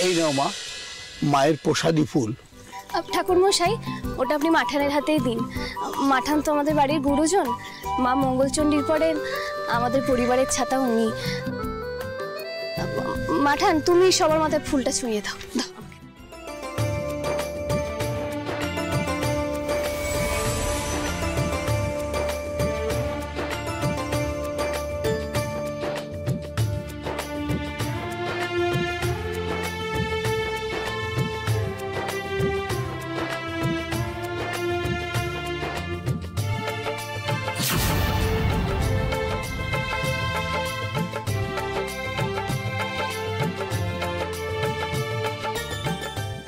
এই নাও মা, মায়ের প্রসাদী ফুল। ঠাকুর মশাই, ওটা আপনি মাঠানের হাতেই দিন। মাঠান তো আমাদের বাড়ির গুরুজন, মা মঙ্গলচণ্ডীর পরে আমাদের পরিবারের ছাতা উনি। মাঠান, তুমি সবার মাথায় ফুলটা ছুঁয়ে দাও।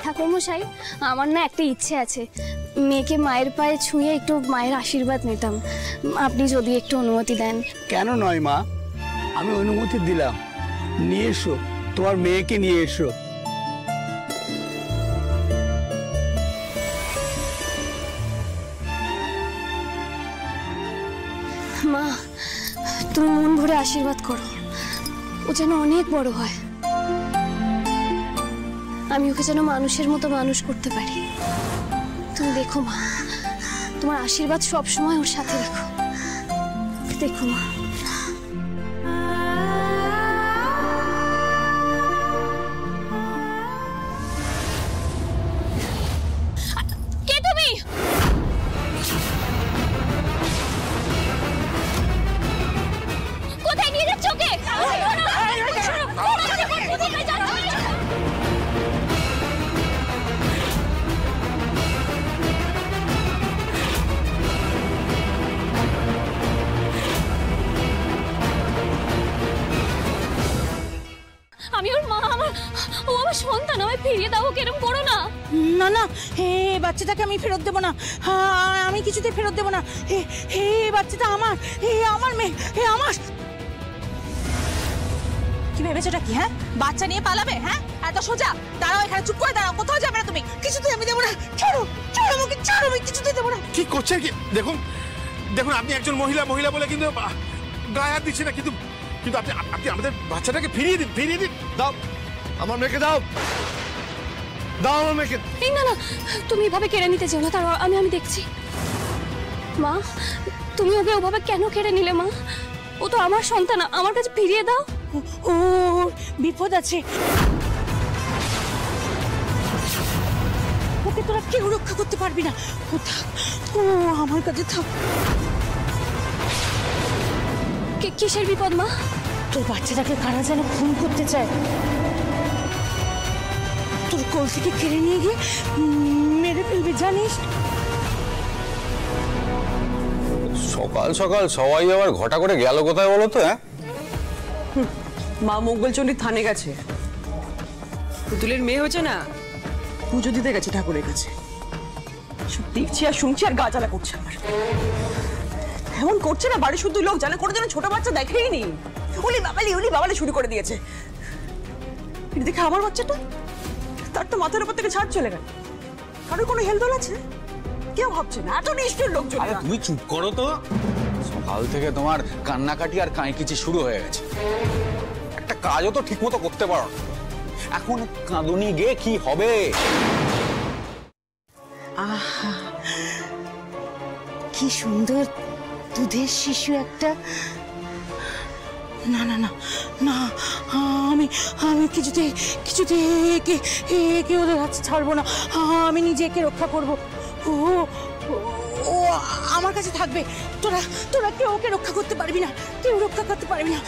ঠাকুরমশাই, আমার না একটা ইচ্ছে আছে, মেয়েকে মায়ের পায়ে ছুঁয়ে একটু মায়ের আশীর্বাদ নিতাম। আপনি যদি একটু অনুমতি দেন। কেন নয় মা, আমি অনুমতি দিলাম। নিয়ে এসো, তোমার মেয়েকে নিয়ে এসো। মা, তুমি মন ভরে আশীর্বাদ করো, ও যেন অনেক বড় হয়, আমি ওকে যেন মানুষের মতো মানুষ করতে পারি। তুমি দেখো মা, তোমার আশীর্বাদ সব সময় ওর সাথে রেখো। দেখো মা। কে তুমি? কোথায় নিয়ে যাচ্ছ ওকে? আমি ওর মা, ও আমার সন্তান, আমায় ফিরিয়ে দাও, কেরম করো না। না না, হে বাচ্চাটাকে আমি ফেরত দেবো না, আমি কিছুতে ফেরত দেবো না। হে বাচ্চাটা আমার, হে আমার মেয়ে, হে আমার। কি ভেবেছোটা কি? হ্যাঁ, বাচ্চা নিয়ে পালাবে? হ্যাঁ, এত সোজা? দাঁড়াও এখানে, চুপ করে দাঁড়াও, কোথাও যাবে না তুমি। কিছুতে আমি দেবো না, ছাড়ো ছাড়ো আমাকে, ছাড়ো, আমি কিছুতে দেবো না। কি করছেন কি? দেখুন দেখুন, আপনি একজন মহিলা বলে কিন্তু গায়ে হাত দিচ্ছেন না, কিন্তু কিন্তু আপনি আমাদের বাচ্চাটাকে ফিরিয়ে দিন। দাও আমার মেয়েকে, দাও আমার মেয়েকে। এই না না, তুমি এভাবে কেড়ে নিতে চাও না, তার আমি দেখছি। মা, তুমি ওকে ওভাবে কেন কেড়ে নিলে মা? ও তো আমার সন্তান, আমার কাছে ফিরিয়ে দাও। ও বিপদ আছে, ওকে তোরা কেউ রক্ষা করতে পারবি না। ও থাক, ও আমার কাছে থাক। কিসের বিপদ মা? তোর বাচ্চাটাকে কারা যেন খুন করতে চায়, তোর কোল থেকে কেড়ে নিয়ে গিয়ে মেরে ফেলবে, জানিস? সকাল সকাল সবাই আবার ঘটা করে গেল কোথায় বলো তো? হ্যাঁ, মা মঙ্গলচণ্ডী থানে গেছে, পুতুলের মেয়ে হয়েছে না, পুজো দিতে গেছে ঠাকুরের কাছে। সব দেখছি আর শুনছি আর গা জ্বালা করছে আমার। এমন করছে না, বাড়ি শুধু লোক জানে, কোনো যেন ছোট বাচ্চা দেখেই নি। ওলি বাবালি শুরু করে দিয়েছে। দেখে আমার বাচ্চাটা, তার তো মাথার উপর থেকে ছাদ চলে গেল। কারোর কোনো হেলদোল আছে? কেউ ভাবছে না, এত নিষ্ঠুর লোকজন। আরে তুমি চুপ করো তো, সকাল থেকে তোমার কান্নাকাটি আর কাঁইকিচি শুরু হয়ে গেছে। একটা কাজও তো ঠিক মতো করতে পারো না, এখন কাঁদুনি গে কি হবে? আহা, কি সুন্দর দুধের শিশু একটা। না না না না, আমি কিছুতে একে ওদের হাতে ছাড়বো না। আমি নিজেকে রক্ষা করব। ও আমার কাছে থাকবে। তোরা কেউ ওকে রক্ষা করতে পারবি না, কেউ রক্ষা করতে পারবি না।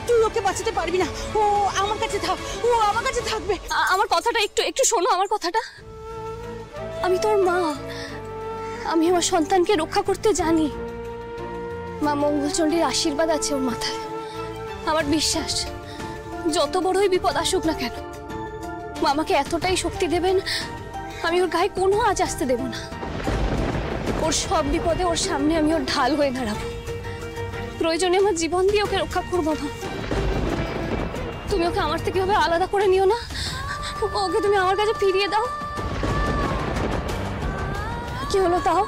তুই ওকে বাঁচাতে পারবি না। ও আমার কাছে থাক, ও আমার কাছে থাকবে। আমার কথাটা একটু শোনো, আমার কথাটা। আমি তোর মা, আমি আমার সন্তানকে রক্ষা করতে জানি। মা মঙ্গলচণ্ডীর আশীর্বাদ আছে ওর মাথায়। আমার বিশ্বাস, যত বড়ই বিপদ আসুক না কেন, মা আমাকে এতটাই শক্তি দেবেন, আমি ওর গায়ে কোনো আঁচ আসতে দেব না। ওর সব বিপদে ওর সামনে আমি ওর ঢাল হয়ে দাঁড়াবো। প্রয়োজনে আমার জীবন দিয়ে ওকে রক্ষা করবো না। তুমি ওকে আমার থেকে ভাবে আলাদা করে নিও না, ওকে তুমি আমার কাছে ফিরিয়ে দাও। কি হলো তাও?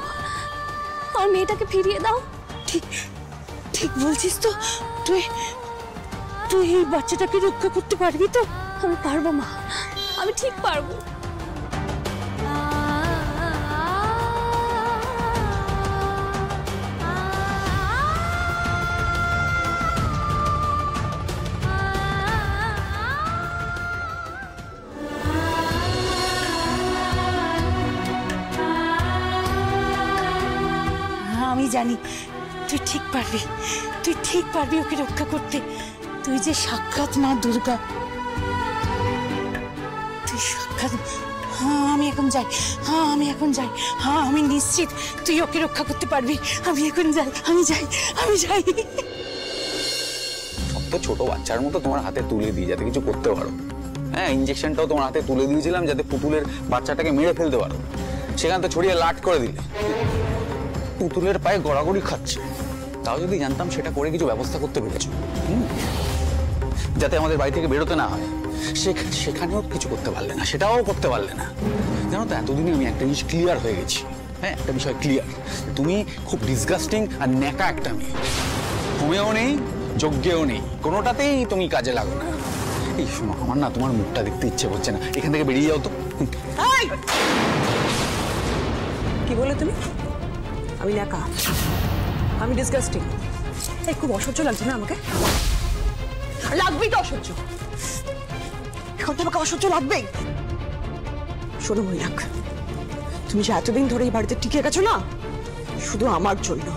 আমার মেয়েটাকে ফিরিয়ে দাও। ঠিক বলছিস তো? তুই এই বাচ্চাটাকে রক্ষা করতে পারবি তো? আমি পারবো মা, আমি ঠিক পারবো। আমি জানি তুই ঠিক পারবি, তুই ঠিক পারবি ওকে রক্ষা করতে। তুই যে সাক্ষাৎ মা দুর্গা, তুই সাক্ষাৎ। হ্যাঁ আমি এখন যাই, হ্যাঁ আমি এখন যাই, হ্যাঁ আমি নিশ্চিত তুই ওকে রক্ষা করতে পারবি। আমি এখন যাই, আমি যাই, আমি যাই। সব তো ছোট বাচ্চার মতো তোমার হাতে তুলে দিই যাতে কিছু করতে পারো। হ্যাঁ, ইঞ্জেকশনটাও তোমার হাতে তুলে দিয়েছিলাম যাতে পুতুলের বাচ্চাটাকে মেরে ফেলতে পারো, সেখান থেকে ছড়িয়ে লাট করে দিলে। পুতুলের পায়ে গড়াগড়ি খাচ্ছে, তাও যদি জানতাম সেটা করে কিছু ব্যবস্থা করতে পেরেছো, যাতে আমাদের বাড়ি থেকে বেরোতে না হয়, সেখানেও কিছু করতে পারলে না, সেটাও করতে পারলে না। জানো তো, এতদিনে আমি একটা জিনিস ক্লিয়ার হয়ে গেছি। হ্যাঁ, একটা বিষয় ক্লিয়ার, তুমি খুব ডিসগাস্টিং আর ন্যাকা একটা মেয়ে। হোমেও নেই, যজ্ঞেও নেই, কোনোটাতেই তুমি কাজে লাগো না। এই শোনো, আমার না তোমার মুখটা দেখতে ইচ্ছে করছে না, এখান থেকে বেরিয়ে যাও তো। কি বলে তুমি? আমি ন্যাকা, আমি ডিসগাস্টিং? এই খুব অসহ্য লাগছে না আমাকে? লাগবেই তো অসহ্য, এখন তো আমাকে অসহ্য লাগবেই। শোনো মৈনাক, তুমি যে এতদিন ধরে এই বাড়িতে টিকে গেছো না, শুধু আমার জন্য।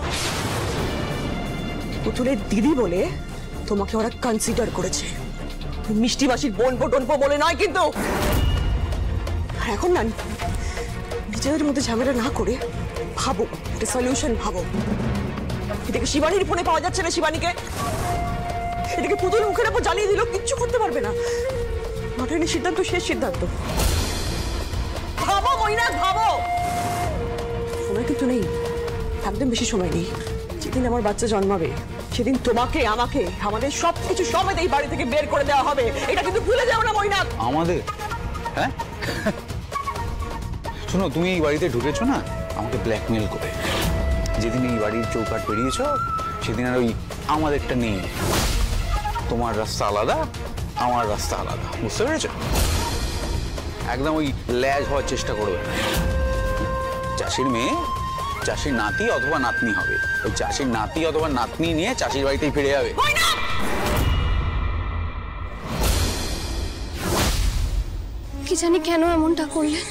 পুতুলের দিদি বলে তোমাকে ওরা কনসিডার করেছে, মিষ্টি মাসির বোনপো টোনপো বলে নয় কিন্তু। আর এখন না, নিজেদের মধ্যে ঝামেলা না করে ভাবো, একটা সলিউশন ভাবো। এটাকে শিবানীর ফোনে পাওয়া যাচ্ছে না, শিবানীকে এটাকে পুতুল মুখের উপর জ্বালিয়ে দিল, কিচ্ছু করতে পারবে না। মাঠের সিদ্ধান্ত শেষ সিদ্ধান্ত। ভাবো মৈনাক, ভাবো। সময় কিন্তু নেই, একদম বেশি সময় নেই। যেদিন আমার বাচ্চা জন্মাবে সেদিন তোমাকে, আমাকে, আমাদের সবকিছু সমেত এই বাড়ি থেকে বের করে দেওয়া হবে। এটা কিন্তু ভুলে যাও না মৈনাক। আমাদের? হ্যাঁ, শোনো, তুমি এই বাড়িতে ঢুকেছো না আমাকে ব্ল্যাকমেল করে। যেদিন এই বাড়ির চৌকাট পেরিয়েছো সেদিন আর ওই আমাদেরটা নেই। তোমার রাস্তা আলাদা, আমার রাস্তা আলাদা, বুঝতে পেরেছো? একদম ওই ল্যাজ হওয়ার চেষ্টা করবে না। চাষির মেয়ে চাষির নাতি অথবা নাতনি হবে, ওই চাষির নাতি অথবা নাতনি নিয়ে চাষির বাড়িতেই ফিরে যাবে। কি জানি কেন এমনটা করলেন,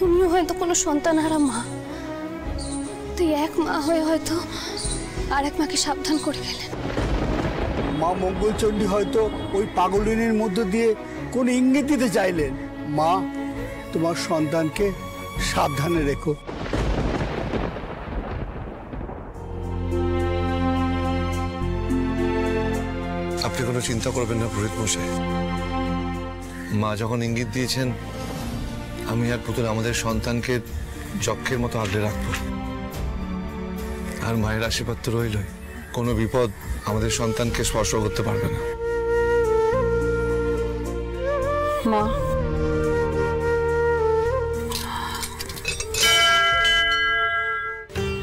উনিও হয়তো কোনো সন্তানহারা মা, তুই এক মা হয়ে হয়তো আর এক মাকে সাবধান করে গেলেন। মা মঙ্গলচণ্ডী হয়তো ওই পাগলিনীর মধ্য দিয়ে কোন ইঙ্গিত দিতে চাইলেন, মা তোমার সন্তানকে সাবধানে রেখো। আপনি কোনো চিন্তা করবেন না পুরোহিত মশাই, মা যখন ইঙ্গিত দিয়েছেন, আমি আর পুতুল আমাদের সন্তানকে যক্ষের মতো আগলে রাখবো। আর মায়ের আশীর্বাদ তো রইলই, কোনো বিপদ আমাদের সন্তানকে স্পর্শ করতে পারবে না। মা,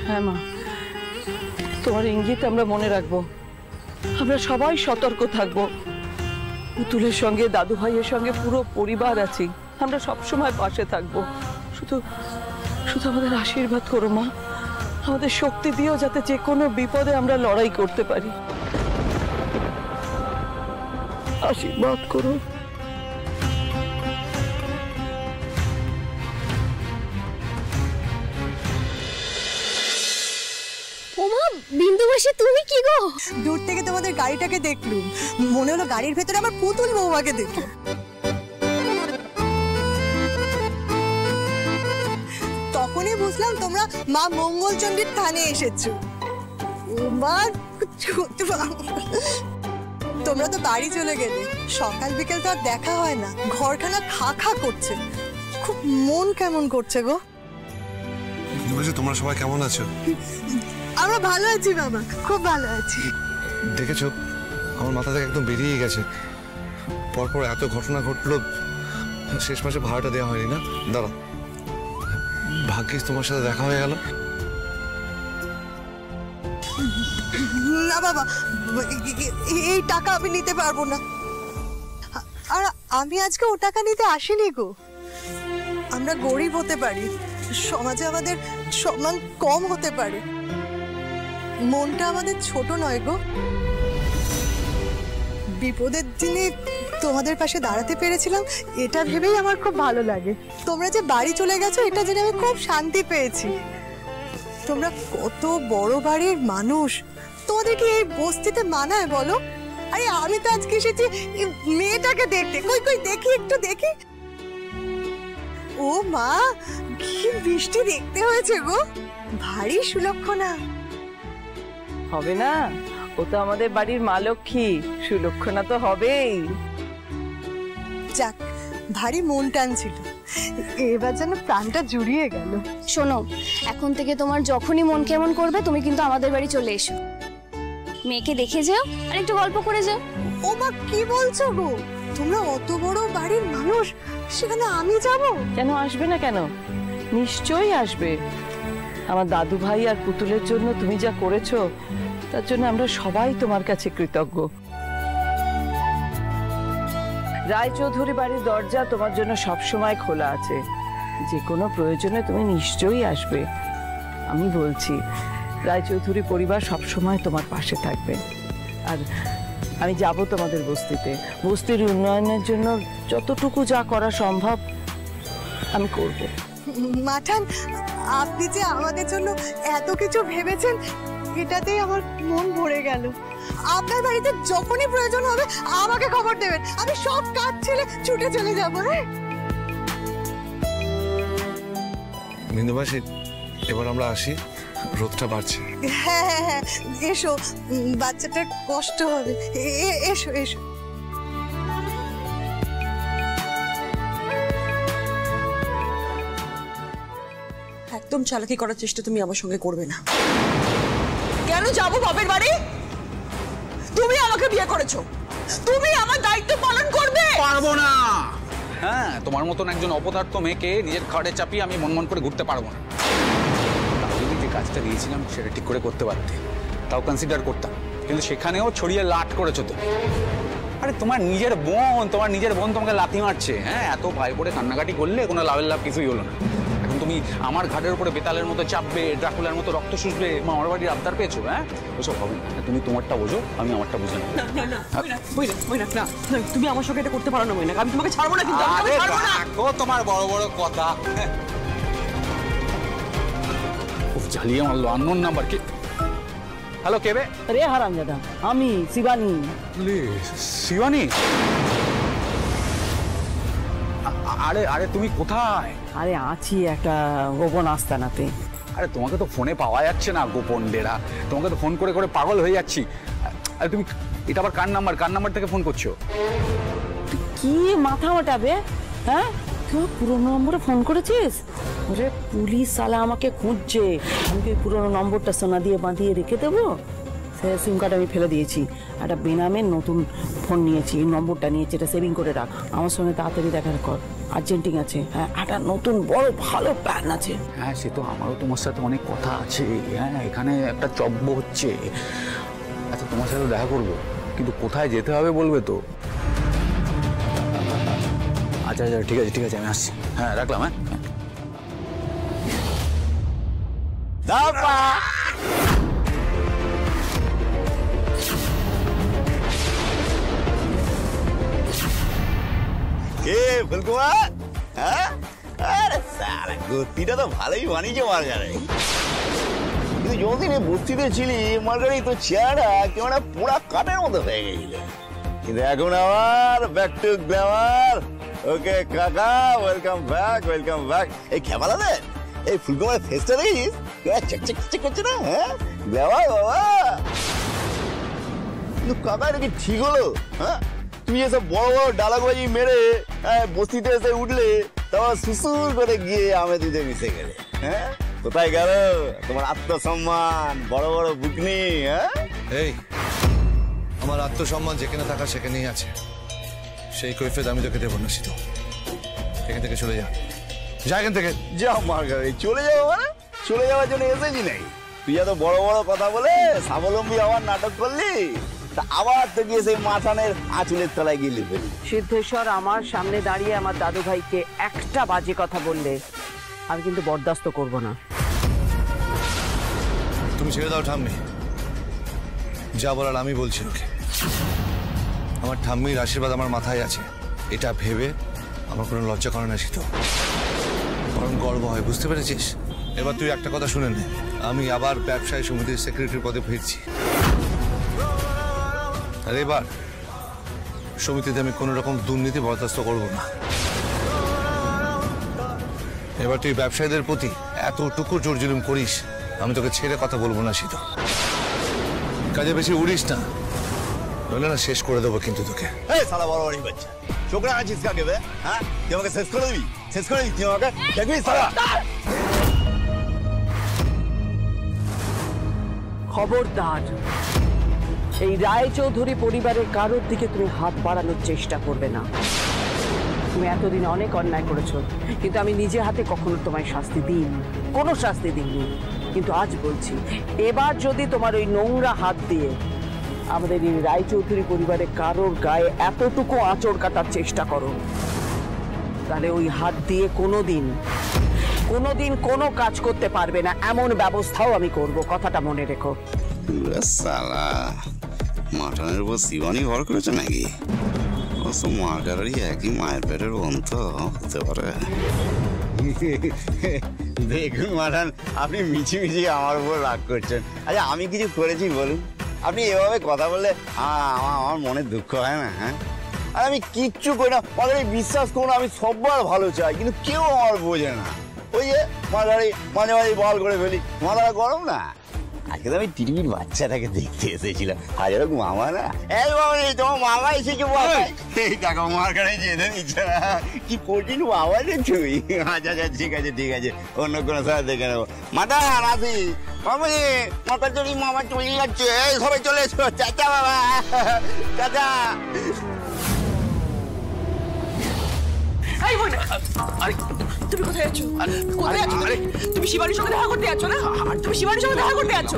হ্যাঁ মা, তোমার ইঙ্গিত আমরা মনে রাখবো। আমরা সবাই সতর্ক থাকবো। পুতুলের সঙ্গে, দাদু ভাইয়ের সঙ্গে পুরো পরিবার আছি, আমরা সবসময় পাশে থাকবো। শুধু শুধু আমাদের আশীর্বাদ করো মা, আমাদের শক্তি দিয়েও যাতে যে কোনো বিপদে আমরা লড়াই করতে পারি। আশীর্বাদ করো। ওমা, বিন্দু মাসি তুমি কি গো? দূর থেকে তোমাদের গাড়িটাকে দেখলুম, মনে হলো গাড়ির ভেতরে আমার পুতুল বৌমাকে দেখো। তখনই বুঝলাম তোমরা মা মঙ্গলচণ্ডীর থানে এসেছো। তোমরা তো বাড়ি চলে গেলে, সকাল বিকেল তো আর দেখা হয় না, ঘরখানা খা খা করছে, খুব মন কেমন করছে গো। তোমরা সবাই কেমন আছো? আমরা ভালো আছি বাবা, খুব ভালো আছি। দেখেছো, আমার মাথা থেকে একদম বেরিয়ে গেছে। পরপর এত ঘটনা ঘটলো, শেষ মাসে ভাড়াটা দেওয়া হয়নি না। দাঁড়া, ভাগ্যিস তোমার সাথে দেখা হয়ে গেল। না বাবা, এই টাকা আমি নিতে পারবো না। আর আমি আজকে ও টাকা নিতে আসিনি গো। আমরা গরিব হতে পারি, সমাজে আমাদের সম্মান কম হতে পারে, মনটা আমাদের ছোট নয় গো। বিপদের দিনে তোমাদের পাশে দাঁড়াতে পেরেছিলাম, এটা ভেবেই আমার খুব ভালো লাগে। তোমরা যে বাড়ি চলে গেছো এটা জেনে আমি খুব শান্তি পেয়েছি। তোমরা কত বড় বাড়ির মানুষ, তোমাদের কি এই বস্তিতে মানায় বলো? আরে আমি তো আজকে এসেছি এই মেয়েটাকে দেখতে। কই কই দেখি, একটু দেখি। ও মা, কি বৃষ্টি দেখতে হয়েছে গো, ভারী সুলক্ষণা। হবে না? ও তো আমাদের বাড়ির মা লক্ষ্মী, সুলক্ষণা তো হবেই। যাক, ভারী মন টানছিল, এবার যেন প্রাণটা জুড়িয়ে গেল। শোনো, এখন থেকে তোমার যখনই মন কেমন করবে তুমি কিন্তু আমাদের বাড়ি চলে এসো, মেয়েকে দেখে যাও আর একটু গল্প করে যাও। ও মা, কি বলছো গো? তোমরা অত বড় বাড়ির মানুষ, সেখানে আমি যাব? কেন আসবে না? কেন, নিশ্চয়ই আসবে। আমার দাদু ভাই আর পুতুলের জন্য তুমি যা করেছো তার জন্য আমরা সবাই তোমার কাছে কৃতজ্ঞ। রায়চৌধুরী বাড়ির দরজা তোমার জন্য সবসময় খোলা আছে, যে কোনো প্রয়োজনে তুমি নিশ্চয়ই আসবে। আমি বলছি, রায়চৌধুরী পরিবার সবসময় তোমার পাশে থাকবে। আর আমি যাব তোমাদের বস্তিতে, বস্তির উন্নয়নের জন্য যতটুকু যা করা সম্ভব আমি করব। মাঠান, আপনি যে আমাদের জন্য এত কিছু ভেবেছেন, এটাতেই আমার মন ভরে গেল। আপনার বাড়িতে যখনই প্রয়োজন হবে আমাকে খবর দেবেন, আমি সব কাজ ছেড়ে ছুটে চলে যাবো। হ্যাঁ বিন্দুবাসী, এবার আমরা আসি, রোদটা বাড়ছে। হ্যাঁ হ্যাঁ হ্যাঁ, এসো, বাচ্চাটার কষ্ট হবে। এসো এসো। একদম চালাকি করার চেষ্টা তুমি আমার সঙ্গে করবে না। কেন যাবো বাপের বাড়ি? তুমি আমাকে বিয়ে করেছো, তুমি আমার দায়িত্ব পালন করবে। পারবো না। হ্যাঁ, তোমার মতন একজন অপদার্থ মেয়েকে নিজের ঘাড়ে চাপিয়ে আমি মন করে ঘুরতে পারবো না। তাহলে যে কাজটা দিয়েছিলাম সেটা ঠিক করে করতে পারতে, তাও কনসিডার করতাম, কিন্তু সেখানেও ছড়িয়ে লাট করেছো তো। আরে তোমার নিজের বোন তোমাকে লাথি মারছে। হ্যাঁ, এত ভয় করে কান্নাকাটি করলে কোনো লাভের লাভ কিছুই হলো না। এখন তুমি আমার ঘাটের উপরে বেতালের মতো চাপবে, ড্রাকুলার মতো রক্ত শুষবে, আমার বাড়ির আবদার পেয়েছো। হ্যাঁ, ওসব হবে না। তুমি তোমারটা বোঝো, আমি আমারটা বুঝে নেবো। তুমি আমার সঙ্গে এটা করতে পারো না মইনা, আমি তোমাকে ছাড়বো না। কিন্তু তোমার বড় বড় কথা জ্বালিয়ে মারলো। Unknown number. কে? হ্যালো, কে বে? রে হারামজাদা, আমি শিবানী। শিবানী? আরে আরে তুমি কোথায়? আরে আছি একটা গোপন আস্তানাতে। আরে তোমাকে তো ফোনে পাওয়া যাচ্ছে না, গোপন ডেরা। তোমাকে তো ফোন করে করে পাগল হয়ে যাচ্ছি। আরে তুমি, এটা আবার কার নাম্বার থেকে ফোন করছো? কি মাথা মোটাবে? হ্যাঁ, তুই পুরোনো নম্বরে ফোন করেছিস? ওরে পুলিশ সালা আমাকে খুঁজছে। আমি কি পুরোনো নম্বরটা সোনা দিয়ে বাঁধিয়ে রেখে দেবো? সে সিম কার্ড আমি ফেলে দিয়েছি, একটা বেনামের নতুন ফোন নিয়েছি, এই নম্বরটা নিয়েছি, এটা সেভিং করে রাখ। আমার সঙ্গে তাড়াতাড়ি দেখা কর, আর্জেন্টিং আছে। হ্যাঁ, একটা নতুন বড় ভালো প্ল্যান আছে। হ্যাঁ, সে তো আমারও তোমার সাথে অনেক কথা আছে। হ্যাঁ, এখানে একটা চব্য হচ্ছে। আচ্ছা, তোমার সাথে দেখা করবো, কিন্তু কোথায় যেতে হবে বলবে তো? আচ্ছা আচ্ছা, ঠিক আছে, আমি আসছি। হ্যাঁ, রাখলাম। হ্যাঁ, ফুলকুমার, হ্যাঁ, আরে সারা গতিটা তো ভালোই বানিয়েছে মার্গারে। কিন্তু যতদিন বস্তিতে ছিলি মার্গারি, তো চেহারা কেমন পোড়া কাঠের মতো হয়ে গেছিল। কিন্তু এখন আবার ব্যাক টু গ্ল্যামার। ওকে কাকা, ওয়েলকাম ব্যাক। এই খেপালাতে এই ফুলকুমারের ফেসটা দেখিস, চেক করছে না? হ্যাঁ, গ্ল্যামার বাবা। কিন্তু কাকা, এটা কি ঠিক হলো? হ্যাঁ, তুমি এসব বড় বড় ডালাগবাজি মেরে বস্তিতে এসে উঠলে, তারপর সুসুর করে গিয়ে আমেদিতে মিশে গেলে। হ্যাঁ, কোথায় গেল তোমার আত্মসম্মান, বড় বড় বুকনি? হ্যাঁ, এই আমার আত্মসম্মান যেখানে থাকা সেখানেই আছে, সেই কৈফিয়ত আমি তোকে দেবো না। সিধু, এখান থেকে চলে যা, এখান থেকে যাও মার্গারি। চলে যাবো মানে? চলে যাওয়ার জন্য এসেছি নাই? তুই এত বড় বড় কথা বলে স্বাবলম্বী হওয়ার নাটক করলি, তা আবার তো গিয়ে সেই মাথানের আঁচলের তলায় গিয়ে লিখে সিদ্ধেশ্বর আমার সামনে দাঁড়িয়ে আমার দাদু ভাইকে একটা বাজে কথা বললে আমি কিন্তু বরদাস্ত করব না। তুমি ছেড়ে দাও ঠাম্মি, যা বলার আমি বলছি ওকে। আমার ঠাম্মির আশীর্বাদ আমার মাথায় আছে, এটা ভেবে আমার কোনো লজ্জা করে না শীত, বরং গর্ব হয়, বুঝতে পেরেছিস? এবার তুই একটা কথা শুনে নে, আমি আবার ব্যবসায়ী সমিতির সেক্রেটারি পদে ফিরছি। আর এবার সমিতিতে আমি কোনো রকম দুর্নীতি বরদাস্ত করব না। এবার তুই ব্যবসায়ীদের প্রতি এতটুকু জোর জুলুম করিস, আমি তোকে ছেড়ে কথা বলবো না শীত। কাজে বেশি উড়িস না, বলে না শেষ করে দেবো কিন্তু তোকে। এই শালা বড় বড়ই বাচ্চা, চোখরা আছিস কাকে বে? হ্যাঁ, তুই আমাকে শেষ করে দিবি? শেষ করে দিবি তুই আমাকে? দেখবি শালা? খবরদার, এই রায়চৌধুরী পরিবারের কারোর দিকে তুমি হাত বাড়ানোর চেষ্টা করবে না। তুমি এতদিন অনেক অন্যায় করেছো, কিন্তু আমি নিজে হাতে কখনো তোমায় শাস্তি দিইনি, কোনো শাস্তি দিইনি। কিন্তু আজ বলছি, এবার যদি তোমার ওই নোংরা হাত দিয়ে আমাদের এই রায়চৌধুরী পরিবারের কারোর গায়ে এতটুকু আঁচড় কাটার চেষ্টা করো, তাহলে ওই হাত দিয়ে কোনোদিন কোনো কাজ করতে পারবে না, এমন ব্যবস্থাও আমি করব, কথাটা মনে রেখো। শালা মাটনের উপর শিবানী ভর করেছে নাকি? অবশ্য মার্গারি একই মায়ের পেটের অন্ত হতে পারে। দেখুন মাঠান, আপনি মিছিমিছি আমার উপর রাগ করছেন। আচ্ছা আমি কিছু করেছি বলুন? আপনি এভাবে কথা বললে আমার মনে দুঃখ হয় না? হ্যাঁ, আর আমি কিচ্ছু করি না। মাঝারি বিশ্বাস করুন, আমি সবার ভালো চাই, কিন্তু কেউ আমার বোঝে না। ওই যে মাঝারি মাঝে মাঝে বল করে ফেলি, মাথা গরম না। আজকে তো আমি টিভির বাচ্চাটাকে দেখতে এসেছিলাম, হাজার মামা না, এই বাবা তোমার মামা এসেছে বাবা, এই টাকা মার কাছে যেতে দিচ্ছে না। কি কঠিন বাবা রে তুই। আচ্ছা আচ্ছা ঠিক আছে ঠিক আছে, অন্য কোনো সময় দেখে নেবো। মাথা রাখি মামা, মাথা চলি মামা চলে যাচ্ছে, এই সবাই চলে এসো, চাচা বাবা, চাচা। তুমি কোথায় যাচ্ছ? কোথায় যাচ্ছ? তুমি শিবানীর সঙ্গে দেখা করতে যাচ্ছ না? তুমি শিবানীর সঙ্গে দেখা করতে যাচ্ছ?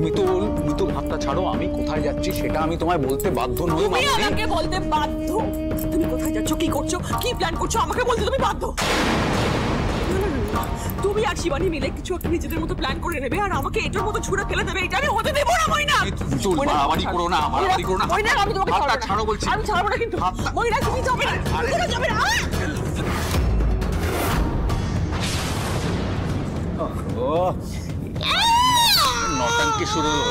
মিতুল হাতটা ছাড়ো, আমি কোথায় যাচ্ছি সেটা আমি তোমায় বলতে বাধ্য নই। তুমি আমাকে বলতে বাধ্য? তুমি কোথায় যাচ্ছ, কি করছো, কি প্ল্যান করছো, আমাকে বলতে তুমি বাধ্য? তুমি আর শিবানী মিলে কিছু একটা নিজেদের মতো প্ল্যান করে নেবে আর আমাকে এটার মতো ছুঁড়ে ফেলে দেবে, এটা আমি হতে দেবো না। মইনা, বাড়াবাড়ি করো না, বাড়াবাড়ি করো না। মইনা, আমি তোমাকে ছাড়ো বলছি। আমি ছাড়বো না কিন্তু। মইনা তুমি যাবে না, তুমি যাবে না। নটাঙ্কি শুরু হলো।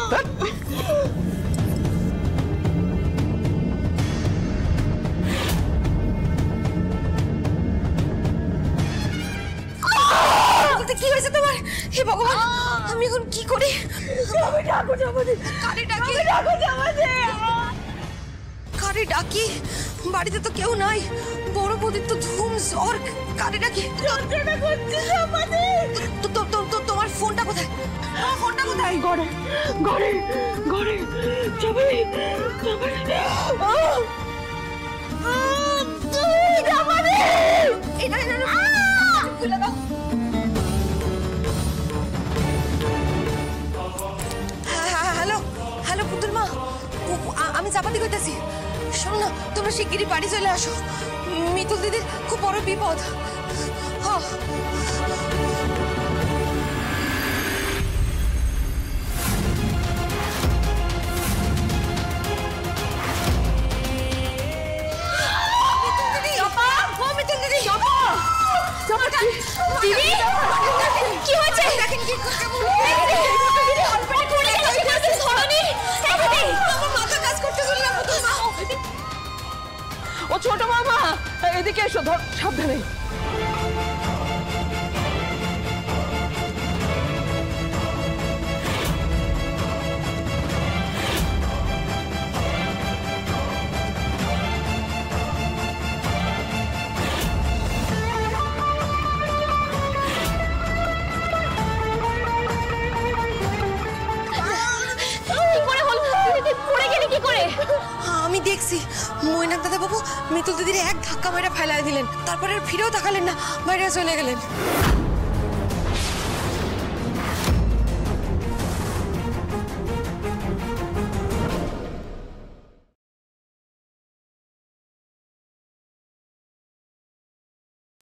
কি হয়েছে তোমার? হে ভগবান, আমি এখন কি করি? কারে ডাকি? বাড়িতে তো কেউ নাই, বড় বৌদির তো ধুম জ্বর, কারে ডাকি? তোমার ফোনটা কোথায়? ফোনটা কোথায়? ঘরে ঘরে ঘরে যাবে হ্যালো হ্যালো পুতুল মা, আমি চাপাতি কইতাছি। শোনো না, তোমরা শিগগিরই বাড়ি চলে আসো, মিতুল দিদির খুব বড় বিপদ। কি হয়েছে? ও ছোট মামা, এদিকে এসো, ধর, সাবধানে। আমি দেখছি মৈনাক দাদা বাবু মিতুল দিদির এক ধাক্কা মেরে ফেলাই দিলেন, তারপরে ফিরেও তাকালেন না, বাইরে চলে গেলেন।